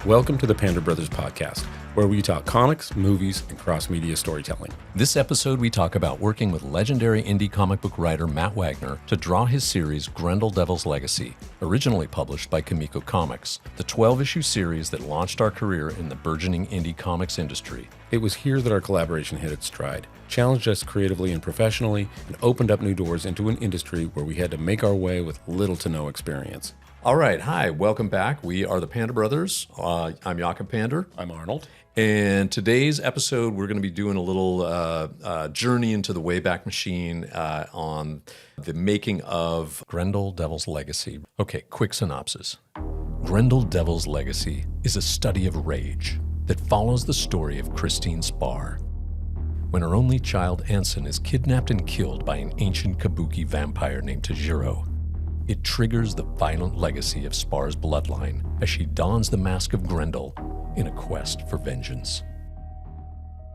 Welcome to the Pander Bros podcast, where we talk comics, movies, and cross-media storytelling. This episode, we talk about working with legendary indie comic book writer Matt Wagner to draw his series Grendel Devil's Legacy, originally published by Comico Comics, the 12-issue series that launched our career in the burgeoning indie comics industry. It was here that our collaboration hit its stride, challenged us creatively and professionally, and opened up new doors into an industry where we had to make our way with little to no experience. All right, hi, welcome back. We are the Pander Brothers. I'm Jakob Pander. I'm Arnold. And today's episode, we're going to be doing a little journey into the Wayback Machine on the making of Grendel Devil's Legacy. Okay, quick synopsis. Grendel Devil's Legacy is a study of rage that follows the story of Christine Spar. When her only child, Anson, is kidnapped and killed by an ancient kabuki vampire named Tajiro, it triggers the violent legacy of Spar's bloodline as she dons the mask of Grendel in a quest for vengeance.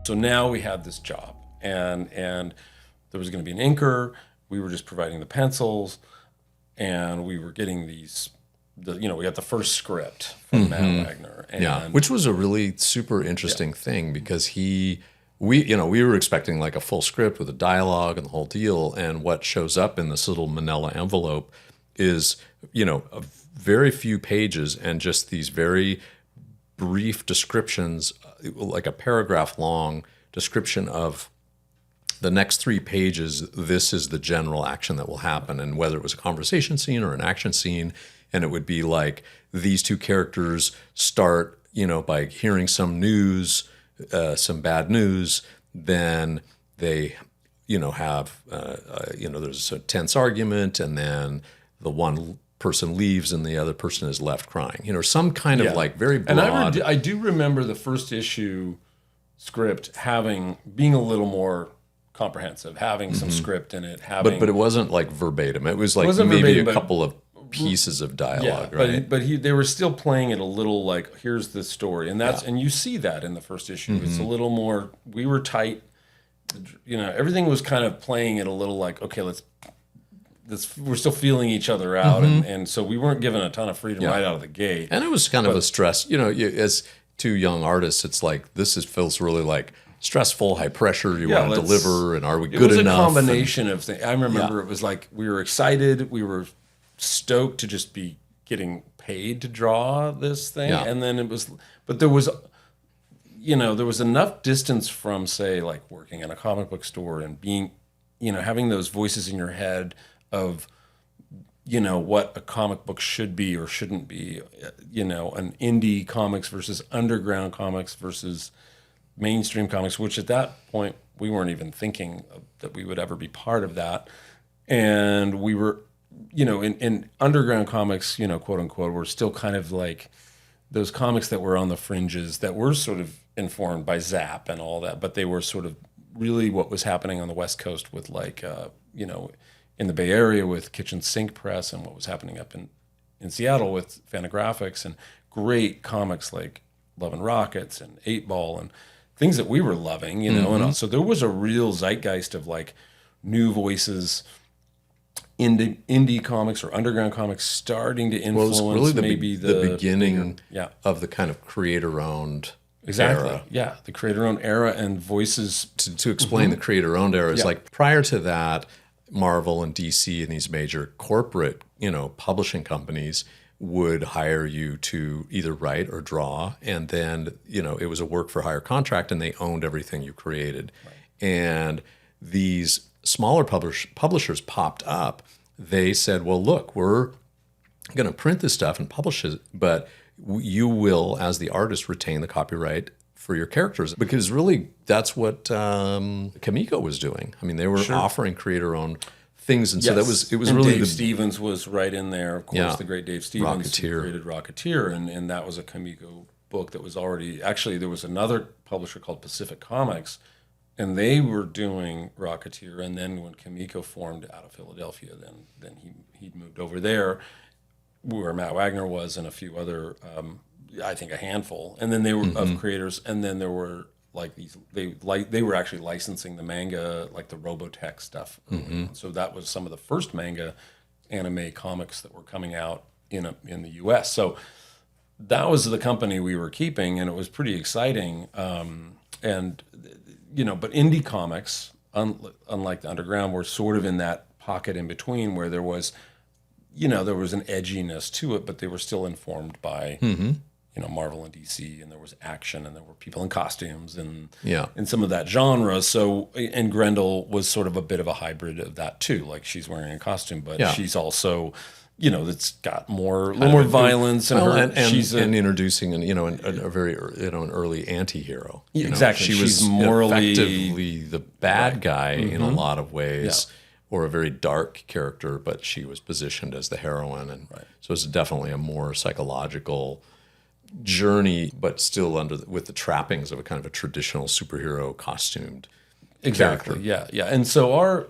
So now we had this job, and there was going to be an inker. We were just providing the pencils, and we were getting these. We got the first script from Matt Wagner, and which was a really super interesting thing because we were expecting like a full script with a dialogue and the whole deal, and what shows up in this little manila envelope is a very few pages and just these very brief descriptions, like a paragraph long description of the next 3 pages. This is the general action that will happen, and whether it was a conversation scene or an action scene, and it would be like these 2 characters start by hearing some news, some bad news, then they have there's a tense argument, and then the one person leaves and the other person is left crying. Some kind of like very broad. And I do remember the first issue script being a little more comprehensive, having some script in it, but it wasn't like verbatim. It was like maybe a couple of pieces of dialogue, right? But they were still playing it a little like, here's the story, and and you see that in the first issue. It's a little more. We were tight. Everything was kind of playing it a little like, okay, let's we're still feeling each other out, and so we weren't given a ton of freedom right out of the gate. And it was kind of a stress. As 2 young artists, it's like feels really like stressful, high pressure. You want to deliver, and are we good enough? It was a combination of things. I remember it was like we were excited, we were stoked to just be getting paid to draw this thing, and then there was enough distance from, say, like working in a comic book store and being, having those voices in your head of, what a comic book should be or shouldn't be, an indie comics versus underground comics versus mainstream comics, which at that point we weren't even thinking that we would ever be part of that. And we were, in underground comics, quote unquote, we're still kind of like those comics that were on the fringes that were sort of informed by Zap and all that, but they were sort of really what was happening on the West Coast with like, in the Bay Area with Kitchen Sink Press, and what was happening up in Seattle with Fantagraphics, and great comics like Love and Rockets and 8 Ball and things that we were loving, and so there was a real zeitgeist of like new voices, indie comics or underground comics starting to influence really the beginning of the kind of creator-owned era. Yeah, the creator-owned era and voices. To explain the creator-owned era is like prior to that, Marvel and DC and these major corporate, publishing companies would hire you to either write or draw, and then, it was a work for hire contract, and they owned everything you created. Right. And these smaller publishers popped up. They said, well, look, we're going to print this stuff and publish it, but you will, as the artist, retain the copyright for your characters, because really that's what Comico was doing. I mean, they were offering creator-owned things, and so it was really Dave Stevens was right in there, of course, the great Dave Stevens who created Rocketeer, and that was a Comico book that was already there was another publisher called Pacific Comics, and they were doing Rocketeer, and then when Comico formed out of Philadelphia, then he moved over there, where Matt Wagner was, and a few other. I think a handful, and then they were of creators, and then there were like these. They were actually licensing the manga, like the Robotech stuff. So that was some of the first manga anime comics that were coming out in the U.S. So that was the company we were keeping, and it was pretty exciting. And but indie comics, unlike the underground, were sort of in that pocket in between where there was an edginess to it, but they were still informed by Marvel and DC, and there was action, and there were people in costumes, and some of that genre. So, and Grendel was sort of a bit of a hybrid of that too. Like, she's wearing a costume, but she's also, it's got a little more violence, and she's introducing a very an early anti-hero. Exactly, she was morally effectively the bad guy in a lot of ways. Yeah. Or a very dark character, but she was positioned as the heroine, and so it's definitely a more psychological journey, but still with the trappings of a kind of a traditional superhero costumed character. Yeah. And so our,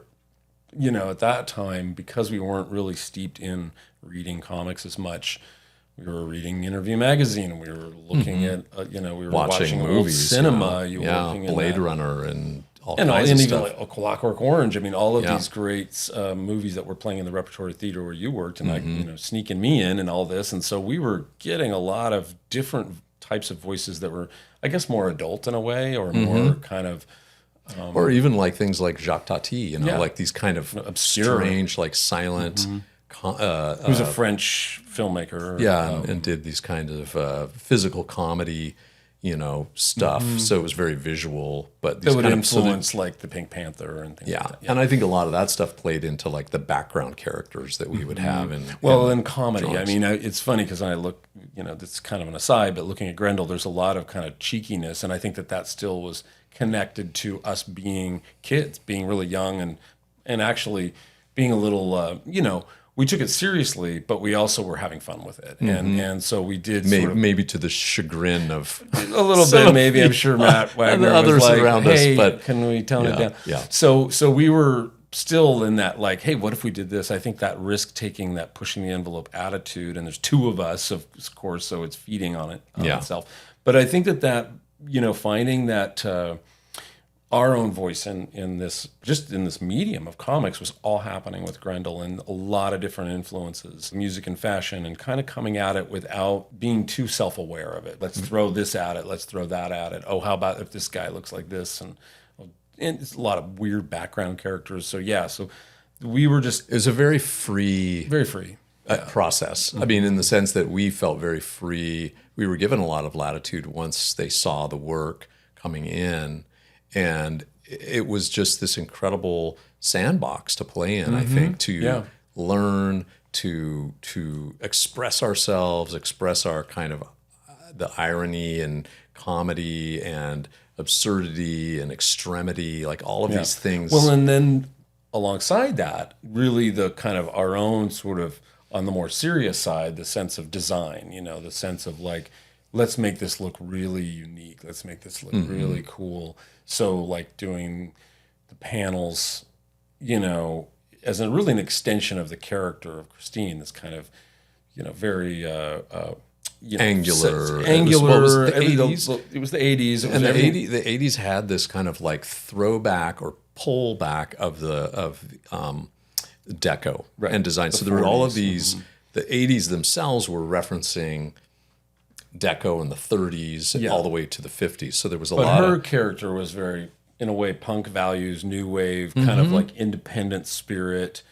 at that time, because we weren't really steeped in reading comics as much, we were reading Interview Magazine, and we were looking at, we were watching movies, old cinema. You were looking at Blade Runner and all and kinds of even stuff. Like A Clockwork Orange. I mean, all of these great movies that were playing in the repertory theater where you worked, and sneaking me in and all this. And so we were getting a lot of different types of voices that were, I guess, more adult in a way, or more kind of, or even like things like Jacques Tati, like these kind of obscure, strange, like silent. Who's a French filmmaker? And did these kind of physical comedy. Stuff. So it was very visual, but these would influence like the Pink Panther and things like that. And I think a lot of that stuff played into like the background characters that we would have in comedy. Drawings. I mean, it's funny because I look, that's kind of an aside, but looking at Grendel, there's a lot of kind of cheekiness, and I think that still was connected to us being kids, being really young, and actually being a little, we took it seriously, but we also were having fun with it, and so we did maybe to the chagrin of a little bit. Maybe I'm sure Matt Wagner and others was like, around "Hey, us, but can we tone it down?" Yeah. So we were still in that like, "Hey, what if we did this?" I think that risk taking, that pushing the envelope attitude, and there's two of us, of course, so it's feeding on itself. But I think that finding that. Our own voice in this medium of comics was all happening with Grendel, and a lot of different influences, music and fashion, and kind of coming at it without being too self-aware of it. Let's throw this at it. Let's throw that at it. Oh, how about if this guy looks like this? And it's a lot of weird background characters. So so we were just... It was a very free process. I mean, in the sense that we felt very free. We were given a lot of latitude once they saw the work coming in. And it was just this incredible sandbox to play in, I think, to learn, to express ourselves, express our kind of the irony and comedy and absurdity and extremity, like all of these things. Well, and then alongside that, really the kind of our own sort of, on the more serious side, the sense of design, the sense of like, let's make this look really unique. Let's make this look really cool. So like doing the panels, as really an extension of the character of Christine, this kind of, very angular. Angular. It was the 80s. And the 80s had this kind of like throwback or pullback of deco and design. So there were all of these, the 80s themselves were referencing deco in the 30s all the way to the 50s. So there was a lot. But her character was very, in a way, punk values, new wave, kind of like independent spirit.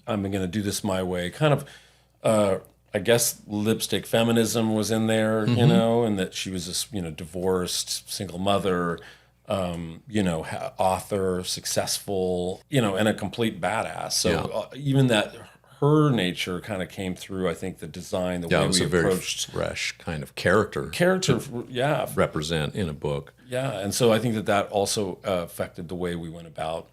I'm going to do this my way. Kind of, I guess, lipstick feminism was in there, and that she was this, divorced, single mother, author, successful, and a complete badass. So even that. Her nature kind of came through, I think, the design, the way we approached. Very fresh kind of character represent in a book. Yeah, and so I think that also affected the way we went about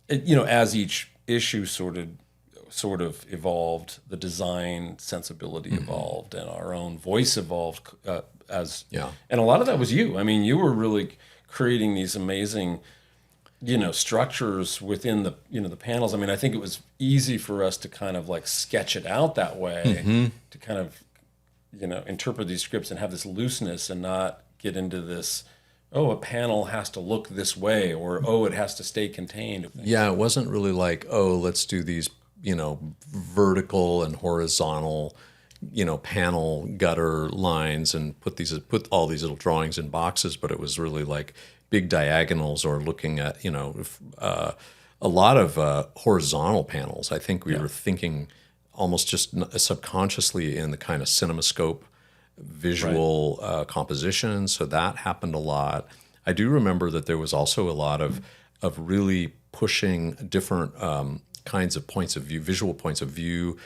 it. As each issue sort of evolved, the design sensibility evolved, and our own voice evolved. And a lot of that was you. I mean, you were really creating these amazing. Structures within the, the panels. I mean, I think it was easy for us to kind of like sketch it out that way, to kind of, interpret these scripts and have this looseness and not get into this, a panel has to look this way, or, it has to stay contained. Yeah, it wasn't really like, let's do these, vertical and horizontal, panel gutter lines and put all these little drawings in boxes, but it was really like big diagonals or looking at, a lot of horizontal panels. I think we were thinking almost just subconsciously in the kind of CinemaScope visual composition. So that happened a lot. I do remember that there was also a lot of really pushing different kinds of points of view, visual points of view,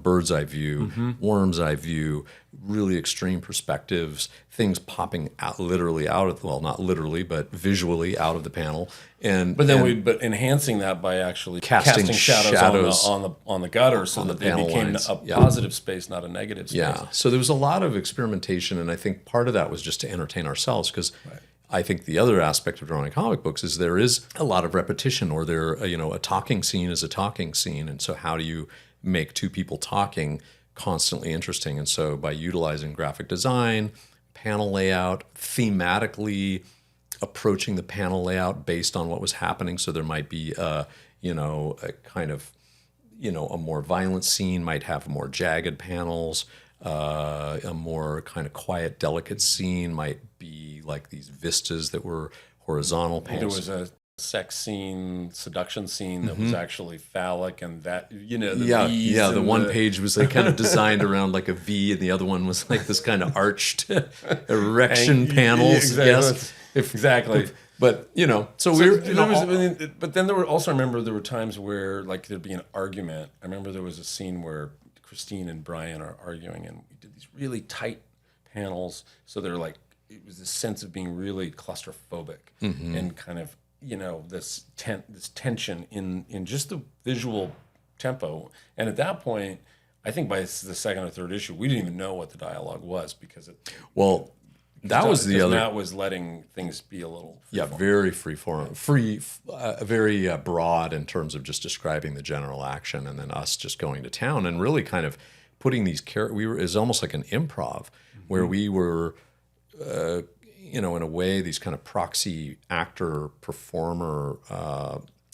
bird's eye view, worm's eye view, really extreme perspectives, things popping out literally out of, well, not literally, but visually out of the panel. But enhancing that by actually casting shadows on the gutter so that they became lines. a positive space, not a negative space. Yeah. So there was a lot of experimentation, and I think part of that was just to entertain ourselves, because I think the other aspect of drawing comic books is there is a lot of repetition, or a talking scene is a talking scene. And so how do you make two people talking constantly interesting? And so by utilizing graphic design, panel layout, thematically approaching the panel layout based on what was happening. So there might be a kind of, a more violent scene might have more jagged panels. A more kind of quiet, delicate scene might be like these vistas that were horizontal panels. There was a sex scene, seduction scene that was actually phallic, and that the one page was like kind of designed around like a V, and the other one was like this kind of arched erection panels. Yes, exactly. But but then there were also, I remember there were times where like there'd be an argument. I remember there was a scene where Christine and Brian are arguing, and we did these really tight panels. So they're like, it was this sense of being really claustrophobic and kind of, this tension in just the visual tempo. And at that point, I think by the second or third issue, we didn't even know what the dialogue was because that was the other. Matt was letting things be a little very freeform, very broad in terms of just describing the general action, and then us just going to town and really kind of putting these characters. It was almost like an improv where we were, in a way, these kind of proxy actor, performer,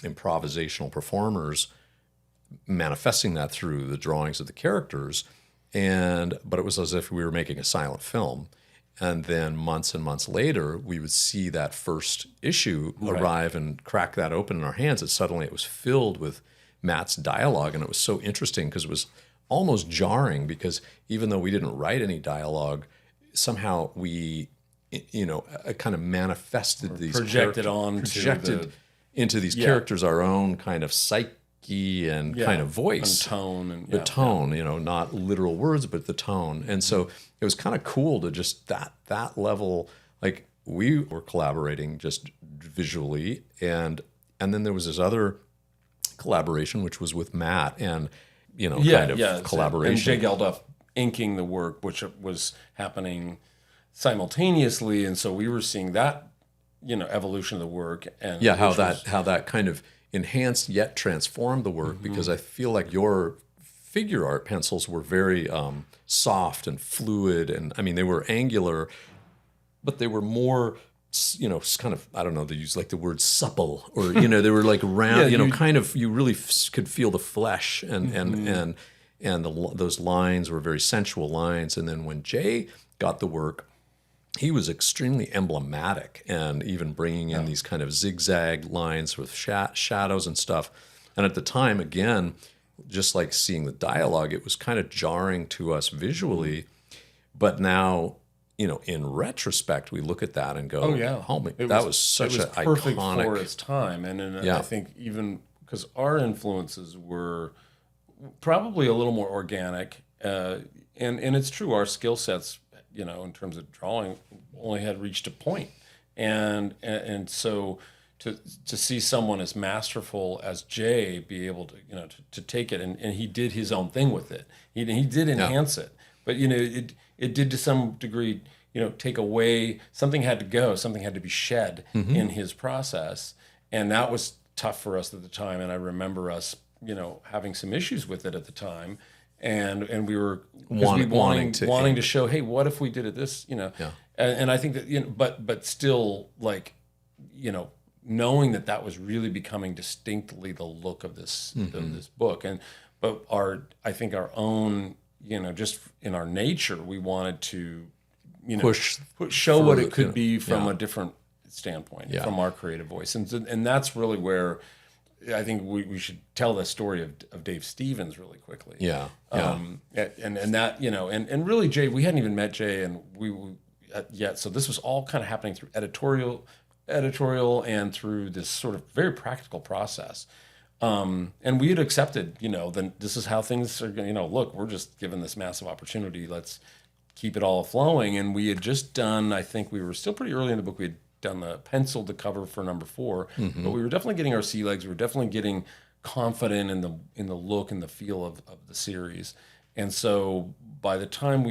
improvisational performers, manifesting that through the drawings of the characters, but it was as if we were making a silent film. And then months and months later, we would see that first issue arrive and crack that open in our hands. And suddenly it was filled with Matt's dialogue. And it was so interesting because it was almost jarring, because even though we didn't write any dialogue, somehow we, kind of manifested these projected into these characters our own kind of psyche and kind of voice. And tone. And, the tone, not literal words, but the tone. And so it was kind of cool to just that level, like we were collaborating just visually. And then there was this other collaboration, which was with Matt and, collaboration. And Jay Geldof inking the work, which was happening simultaneously. And so we were seeing that, evolution of the work. And how that kind of enhanced yet transformed the work, because I feel like your figure art pencils were very soft and fluid, and I mean they were angular, but they were more, kind of, I don't know, they use like the word supple, or they were like round, you really could feel the flesh, and those lines were very sensual lines. And then when Jay got the work, he was extremely emblematic, and even bringing in these kind of zigzag lines with shadows and stuff. And at the time, again, just like seeing the dialogue, it was kind of jarring to us visually. But now, in retrospect, we look at that and go, that was such an perfect iconic for its time. And I think even because our influences were probably a little more organic, and it's true, our skill sets, in terms of drawing, only had reached a point. And so to see someone as masterful as Jay be able to, to take it, and he did his own thing with it. He did enhance it, but it did to some degree, take away, something had to go, something had to be shed in his process. And that was tough for us at the time. And I remember us, having some issues with it at the time. And we were wanting to show, hey, what if we did it this, and I think that, but still, like, knowing that was really becoming distinctly the look of this this book, but I think our own just in our nature, we wanted to, show for, what it could be from yeah. a different standpoint, Yeah. from our creative voice. And that's really where I think we should tell the story of Dave Stevens really quickly. Yeah. And that, and really Jay, we hadn't even met Jay and we yet. So this was all kind of happening through editorial and through this sort of very practical process. And we had accepted, then this is how things are going, look, we're just given this massive opportunity. Let's keep it all flowing. And we had just done, I think we were still pretty early in the book. We had done penciled the cover for number 4, but we were definitely getting our sea legs. We were definitely getting confident in the look and the feel of the series. And so by the time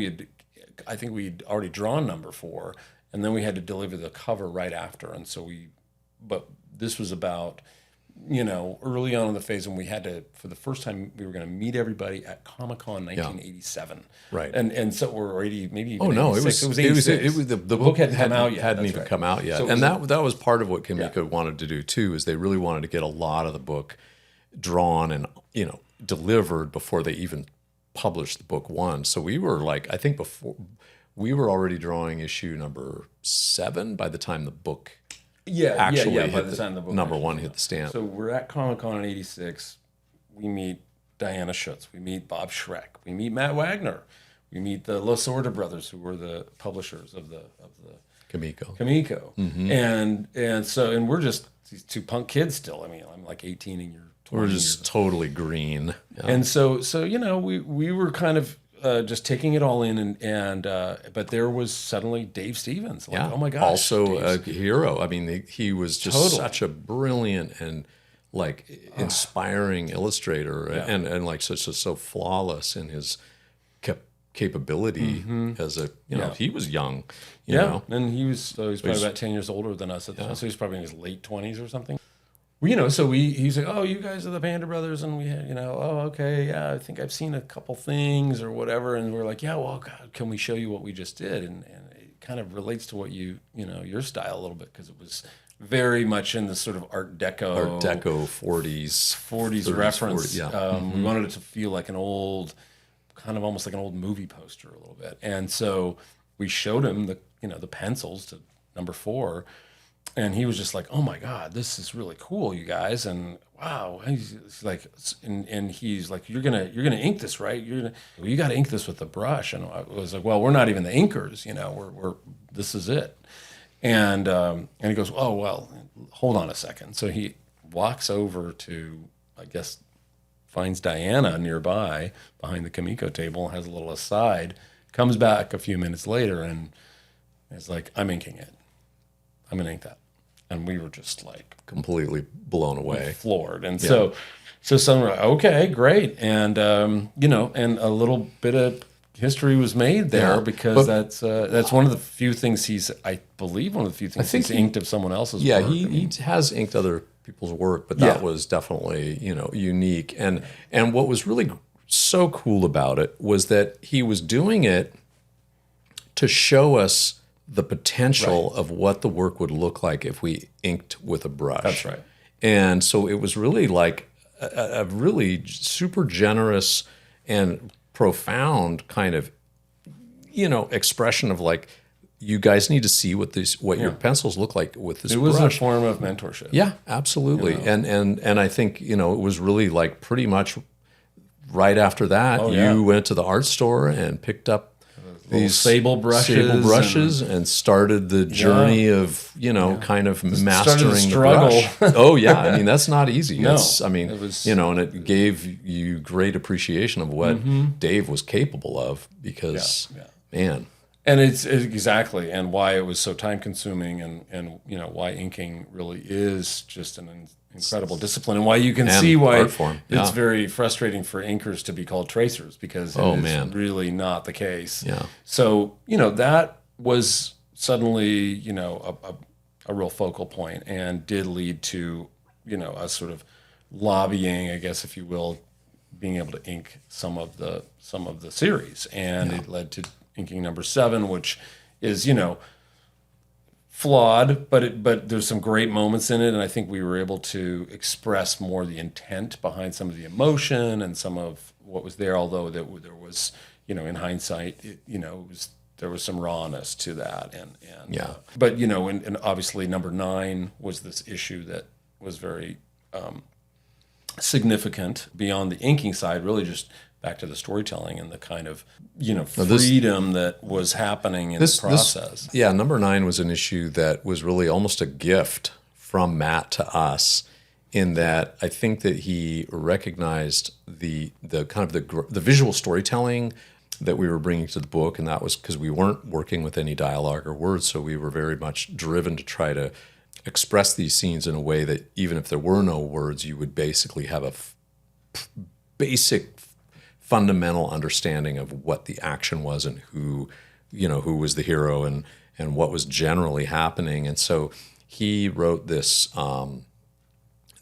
I think we'd already drawn number 4, and then we had to deliver the cover right after. And so but this was about, early on in the phase when we had to, for the first time, we were going to meet everybody at Comic-Con 1987. Right. And so we're 80, maybe even no, 86. It was 86. The book hadn't come out yet. Hadn't That's even right. come out yet. So and that was part of what Kimiko wanted to do too, is they really wanted to get a lot of the book drawn and, delivered before they even published the book 1. So we were like, I think before we were already drawing issue number 7 by the time the book actually by the time the book number 1 hit the stand. So we're at Comic-Con in 86. We meet Diana Schutz. We meet Bob Schreck. We meet Matt Wagner. We meet the Lasorda brothers, who were the publishers of the Kimiko. Mm-hmm. And we're just these 2 punk kids still. I mean, I'm like 18 and you're 20. We're just totally green. Yeah. And so we were kind of just taking it all in, but there was suddenly Dave Stevens. Like, oh my gosh. Also a hero. I mean, he was just such a brilliant and inspiring illustrator, and like so flawless in his capability as a he was young. You know? And he was probably about 10 years older than us at the time, so he was probably in his late 20s or something. Well, so he's like, oh, you guys are the Pander Brothers, and we had, oh, okay, yeah, I think I've seen a couple things or whatever, and we're like, yeah, well, God, can we show you what we just did? And it kind of relates to what your style a little bit, because it was very much in the sort of Art Deco 40s reference. 40, we wanted it to feel like an old, kind of almost like an old movie poster a little bit, and so we showed him the pencils to number 4. And he was just like, "Oh my God, this is really cool, you guys!" And wow, he's like, and he's like, "You're gonna ink this, right? You got to ink this with the brush." And I was like, "Well, we're not even the inkers, we're this is it." And he goes, "Oh well, hold on a second." So he walks over to, I guess, finds Diana nearby behind the Kimiko table, has a little aside, comes back a few minutes later, and is like, "I'm inking it. I'm gonna ink that." And we were just like completely blown away, floored. And so some were like, okay, great. And, and a little bit of history was made there because that's one of the few things he's inked of someone else's work. Yeah, he has inked other people's work, but that was definitely, unique. And what was really so cool about it was that he was doing it to show us the potential of what the work would look like if we inked with a brush. That's right. And so it was really like a really super generous and profound kind of, expression of like, you guys need to see what your pencils look like with this brush. It was a form of mentorship. Yeah, absolutely. And I think, it was really like pretty much right after that, you went to the art store and picked up these sable brushes and started the journey of kind of mastering the struggle. brush. Oh yeah, I mean that's not easy. No, it was, and it gave you great appreciation of what Dave was capable of because man. And it's exactly, and why it was so time consuming, and why inking really is just an incredible discipline, and why you can see why it's very frustrating for inkers to be called tracers, because it's really not the case. Yeah. So that was suddenly a real focal point, and did lead to a sort of lobbying, I guess, if you will, being able to ink some of the series, and it led to inking number 7, which is flawed, but there's some great moments in it, and I think we were able to express more the intent behind some of the emotion and some of what was there. Although there was in hindsight, there was some rawness to that, and Yeah. but and obviously number 9 was this issue that was very significant beyond the inking side, really just back to the storytelling and the kind of freedom that was happening in the process. Number 9 was an issue that was really almost a gift from Matt to us, in that I think that he recognized the kind of the visual storytelling that we were bringing to the book, and that was because we weren't working with any dialogue or words, so we were very much driven to try to express these scenes in a way that even if there were no words, you would basically have a basic fundamental understanding of what the action was and who was the hero and what was generally happening. And so he wrote this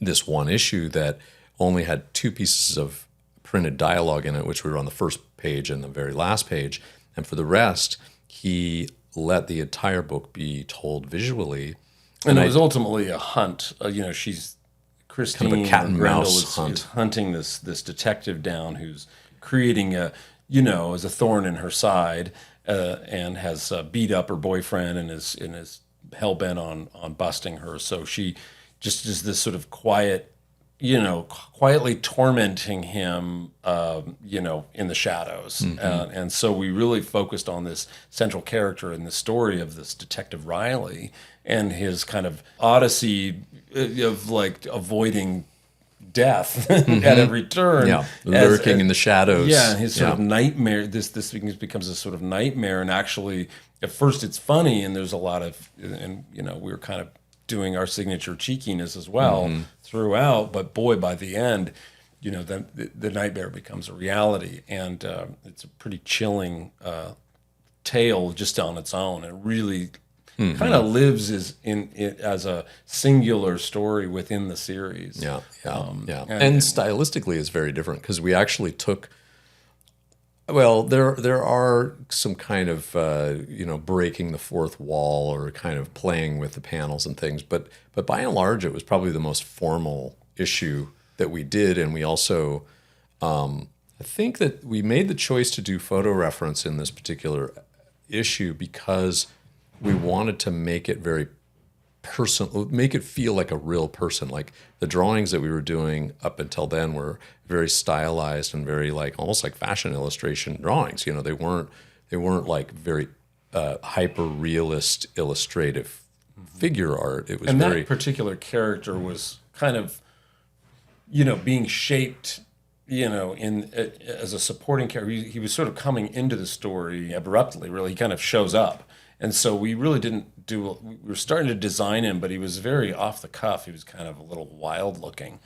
this one issue that only had 2 pieces of printed dialogue in it, which were on the first page and the very last page. And for the rest, he let the entire book be told visually. And it was ultimately a hunt. She's Christine, kind of a cat and Grendel mouse hunt. is hunting this detective down who's creating as a thorn in her side, and has beat up her boyfriend and is hell bent on busting her. So she just is this sort of quietly tormenting him, in the shadows. And so we really focused on this central character in the story of this Detective Riley and his kind of odyssey of like avoiding death at every turn. Yeah, lurking in the shadows. Yeah, and his sort of nightmare, this becomes a sort of nightmare. And actually, at first it's funny, and there's a lot of, and we were kind of doing our signature cheekiness as well throughout. But boy, by the end, the nightmare becomes a reality, and it's a pretty chilling tale just on its own. It really kind of lives as a singular story within the series. Yeah. And stylistically, it's very different because we actually took. Well, there are some kind of breaking the fourth wall or kind of playing with the panels and things, but by and large, it was probably the most formal issue that we did, and we also, I think that we made the choice to do photo reference in this particular issue because we wanted to make it very personal, make it feel like a real person. Like the drawings that we were doing up until then were very stylized and very like almost like fashion illustration drawings. They weren't like very hyper realist illustrative figure art. It was that particular character was kind of being shaped as a supporting character. He was sort of coming into the story abruptly. Really, he kind of shows up. And so we really didn't we were starting to design him, but he was very off the cuff. He was kind of a little wild looking.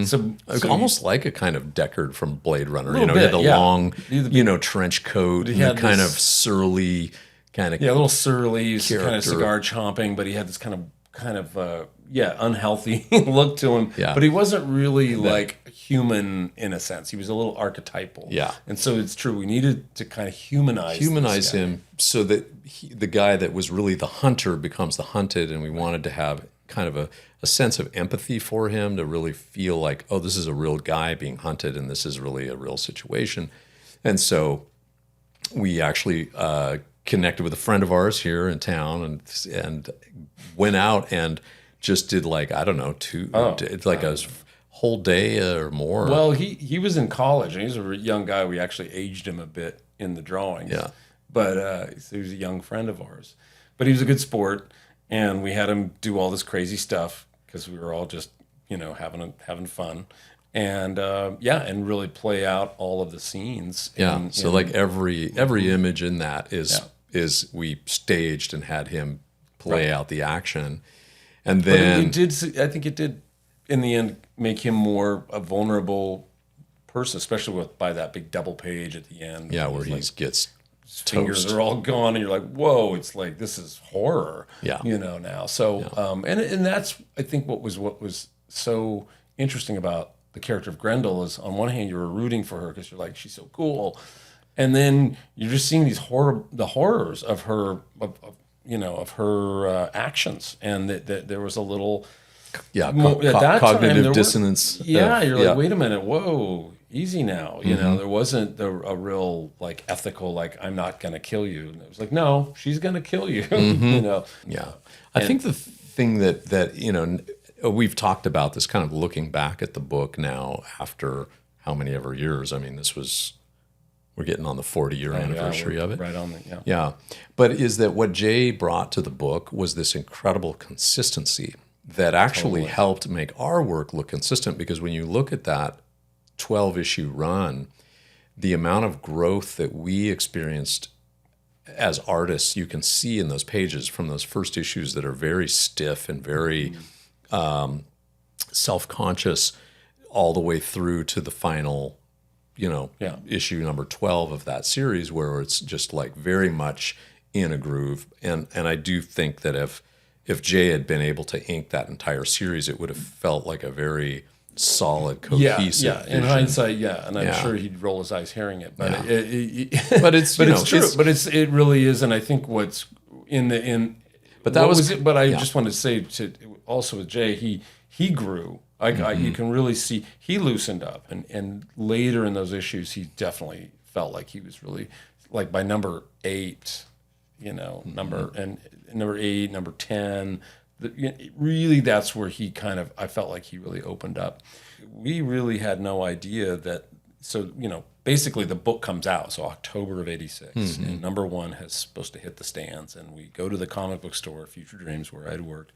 So almost like a kind of Deckard from Blade Runner. He had the long, trench coat, and the kind of surly kind of a little surly, kind of cigar chomping, but he had this kind of unhealthy look to him. Yeah. But he wasn't really like human in a sense. He was a little archetypal. Yeah. And so it's true. We needed to kind of humanize him so that the guy that was really the hunter becomes the hunted, and we wanted to have kind of a sense of empathy for him to really feel like, oh, this is a real guy being hunted, and this is really a real situation. And so we actually connected with a friend of ours here in town and went out and just did like, I don't know, a whole day or more. Well, he was in college, and he's a young guy. We actually aged him a bit in the drawings. Yeah. But so he was a young friend of ours. But he was a good sport, and we had him do all this crazy stuff because we were all just, having fun. And and really play out all of the scenes. Yeah. So like every image in that is we staged and had him play out the action. And then I think it did in the end make him more a vulnerable person, especially by that big double page at the end. Yeah, where he gets his fingers are all gone, and you're like, whoa! It's like this is horror. Yeah, now. So and that's I think what was so interesting about the character of Grendel is on one hand you were rooting for her because you're like she's so cool, and then you're just seeing the horrors of her of her actions, and that there was a little cognitive dissonance. You're like, wait a minute, whoa, easy now. You know, there wasn't a real like ethical, like, I'm not going to kill you. And it was like, no, she's going to kill you, you know? Yeah. I think the thing that, you know, we've talked about this kind of looking back at the book now after how many ever years. I mean, we're getting on the 40-year anniversary of it. Right on the, yeah. Yeah. But is that what Jay brought to the book was this incredible consistency that actually helped make our work look consistent, because when you look at that 12-issue run, the amount of growth that we experienced as artists, you can see in those pages from those first issues that are very stiff and very self-conscious, all the way through to the final, you know, issue number 12 of that series, where it's just like very much in a groove. And I do think that if Jay had been able to ink that entire series, it would have felt like a very solid, cohesive vision. In hindsight, and I'm sure he'd roll his eyes hearing it. But but it's true. It really is, and I think what's But that was it. But I just wanted to say also with Jay, he grew. You can really see he loosened up, and later in those issues, he definitely felt like he was really, like, by number 8, you know, number 8, number 10. Really, that's where he I felt like he really opened up. We really had no idea that. So, you know, basically the book comes out, so October of '86, and number 1 is supposed to hit the stands, and we go to the comic book store, Future Dreams, where I'd worked.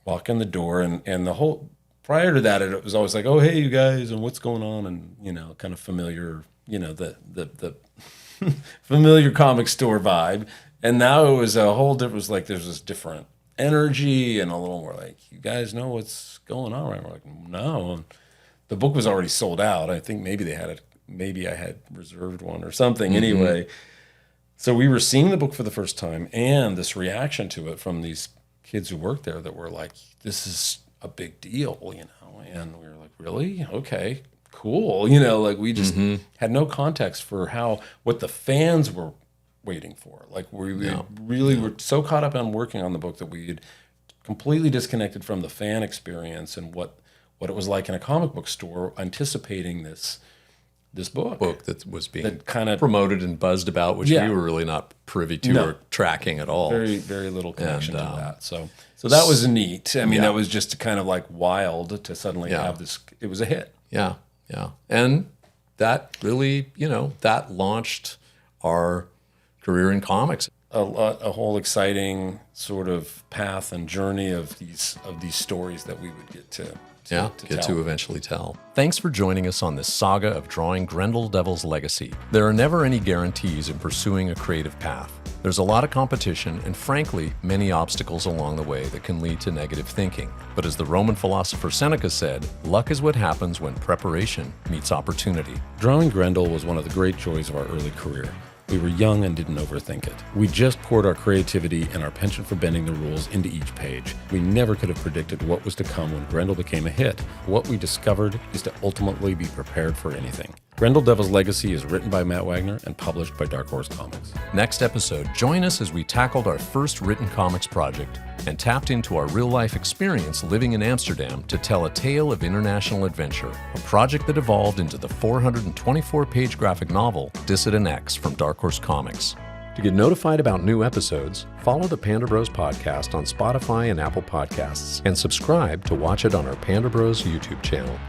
Walk in the door, and the whole. Prior to that, it was always like, oh, hey, you guys, and what's going on, and, you know, kind of familiar, you know, the familiar comic store vibe. And now it was a whole different, it was like there's this different energy and a little more like, you guys know what's going on, right? We're like, no. And the book was already sold out. I think maybe I had reserved one or something anyway. So we were seeing the book for the first time, and this reaction to it from these kids who worked there that were like, this is a big deal, you know, and we were like, really? Okay, cool. You know, like, we just had no context for what the fans were waiting for. Like, we really were so caught up on working on the book that we had completely disconnected from the fan experience and what it was like in a comic book store, anticipating this book that was being kind of promoted and buzzed about, which we were really not privy to or tracking at all. Very, very little connection to that. So that was neat. I mean, that was just kind of like wild to suddenly have this. It was a hit. Yeah, yeah. And that really, you know, that launched our career in comics. A whole exciting sort of path and journey of these stories that we would get to eventually tell. Thanks for joining us on this saga of drawing Grendel Devil's legacy. There are never any guarantees in pursuing a creative path. There's a lot of competition and, frankly, many obstacles along the way that can lead to negative thinking. But as the Roman philosopher Seneca said, luck is what happens when preparation meets opportunity. Drawing Grendel was one of the great joys of our early career. We were young and didn't overthink it. We just poured our creativity and our penchant for bending the rules into each page. We never could have predicted what was to come when Grendel became a hit. What we discovered is to ultimately be prepared for anything. Grendel Devil's Legacy is written by Matt Wagner and published by Dark Horse Comics. Next episode, join us as we tackled our first written comics project and tapped into our real-life experience living in Amsterdam to tell a tale of international adventure, a project that evolved into the 424-page graphic novel Dissident X from Dark Horse Comics. To get notified about new episodes, follow the Pander Bros podcast on Spotify and Apple Podcasts, and subscribe to watch it on our Pander Bros YouTube channel.